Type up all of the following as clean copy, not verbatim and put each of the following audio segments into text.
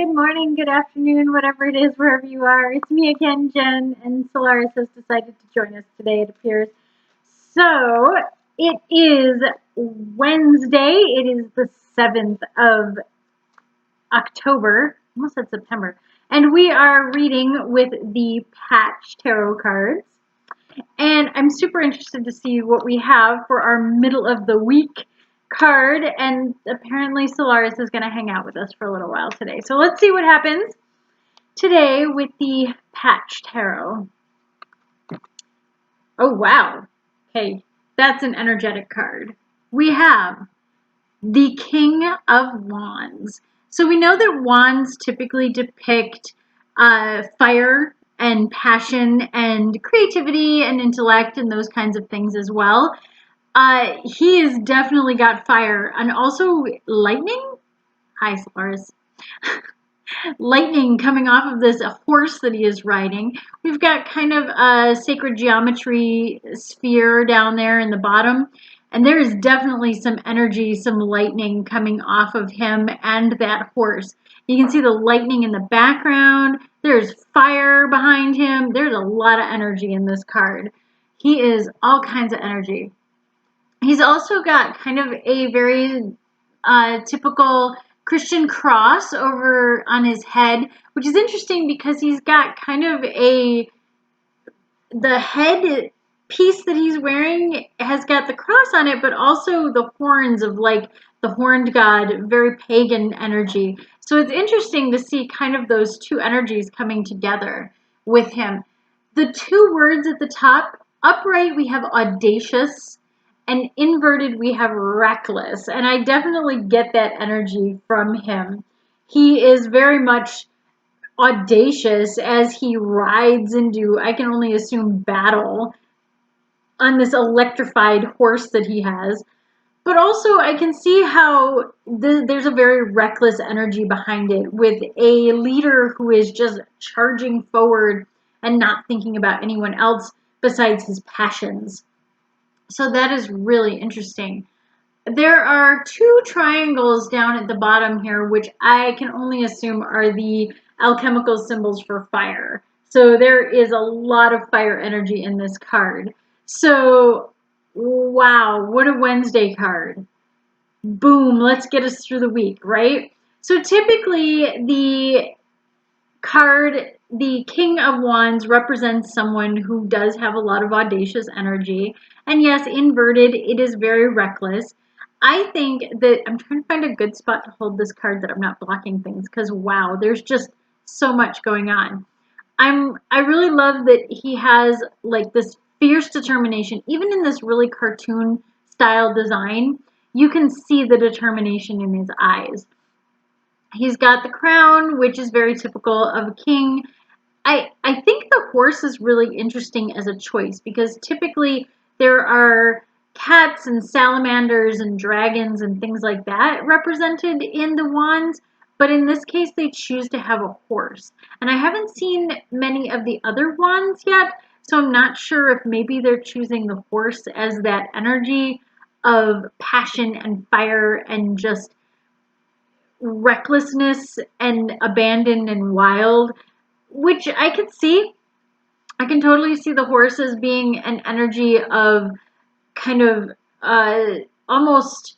good morning, good afternoon, whatever it is, wherever you are. It's me again, Jen, and Solaris has decided to join us today, it appears. So, it is Wednesday. It is the 7th of October. I almost said September. And we are reading with the Patch Tarot cards. And I'm super interested to see what we have for our middle of the week card, and apparently Solaris is going to hang out with us for a little while today. So let's see what happens today with the Patch Tarot. Oh, wow. Okay, that's an energetic card. We have the King of Wands. So we know that wands typically depict fire and passion and creativity and intellect and those kinds of things as well. He has definitely got fire and also lightning. Hi, Solaris. Lightning coming off of this horse that he is riding. We've got kind of a sacred geometry sphere down there in the bottom. And there is definitely some energy, some lightning coming off of him and that horse. You can see the lightning in the background. There's fire behind him. There's a lot of energy in this card. He is all kinds of energy. He's also got kind of a very typical Christian cross over on his head, which is interesting because he's got kind of the head piece that he's wearing has got the cross on it, but also the horns of like the horned god, very pagan energy. So it's interesting to see kind of those two energies coming together with him. The two words at the top, upright, we have audacious, and inverted, we have reckless. And I definitely get that energy from him. He is very much audacious as he rides into, I can only assume, battle on this electrified horse that he has. But also I can see how there's a very reckless energy behind it with a leader who is just charging forward and not thinking about anyone else besides his passions. So that is really interesting. There are two triangles down at the bottom here, which I can only assume are the alchemical symbols for fire. So there is a lot of fire energy in this card. So, wow, what a Wednesday card. Boom, let's get us through the week, right? So typically the card, the King of Wands, represents someone who does have a lot of audacious energy. And yes, inverted, it is very reckless. I think that I'm trying to find a good spot to hold this card that I'm not blocking things, because wow, there's just so much going on. I really love that he has like this fierce determination. Even in this really cartoon style design, you can see the determination in his eyes. He's got the crown, which is very typical of a king. I think the horse is really interesting as a choice because typically there are cats and salamanders and dragons and things like that represented in the wands, but in this case they choose to have a horse. And I haven't seen many of the other wands yet, so I'm not sure if maybe they're choosing the horse as that energy of passion and fire and just recklessness and abandon and wild, which I could see. I can totally see the horse as being an energy of kind of almost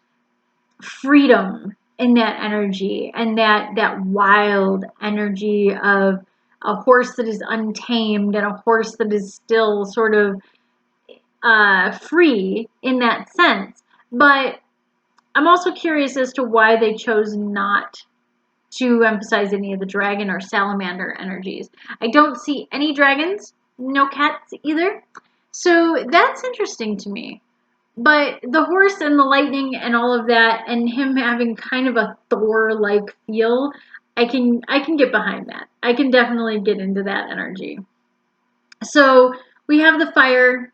freedom in that energy, and that wild energy of a horse that is untamed and a horse that is still sort of free in that sense. But I'm also curious as to why they chose not to emphasize any of the dragon or salamander energies. I don't see any dragons, no cats either. So that's interesting to me. But the horse and the lightning and all of that, and him having kind of a Thor-like feel, I can get behind that. I can definitely get into that energy. So we have the fire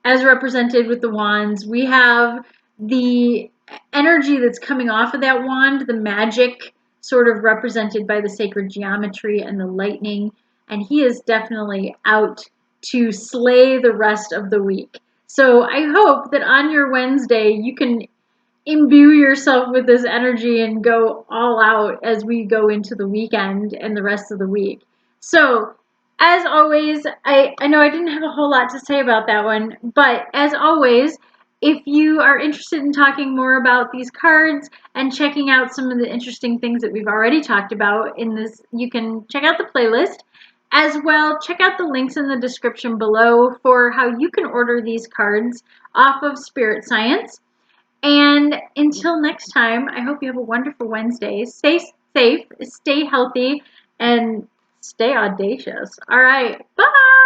as represented with the wands. We have the energy that's coming off of that wand, the magic sort of represented by the sacred geometry and the lightning. And he is definitely out to slay the rest of the week. So I hope that on your Wednesday you can imbue yourself with this energy and go all out as we go into the weekend and the rest of the week. So, as always, I know I didn't have a whole lot to say about that one, but as always, if you are interested in talking more about these cards and checking out some of the interesting things that we've already talked about in this, you can check out the playlist. As well, check out the links in the description below for how you can order these cards off of Spirit Science. And until next time, I hope you have a wonderful Wednesday. Stay safe, stay healthy, and stay audacious. All right, bye.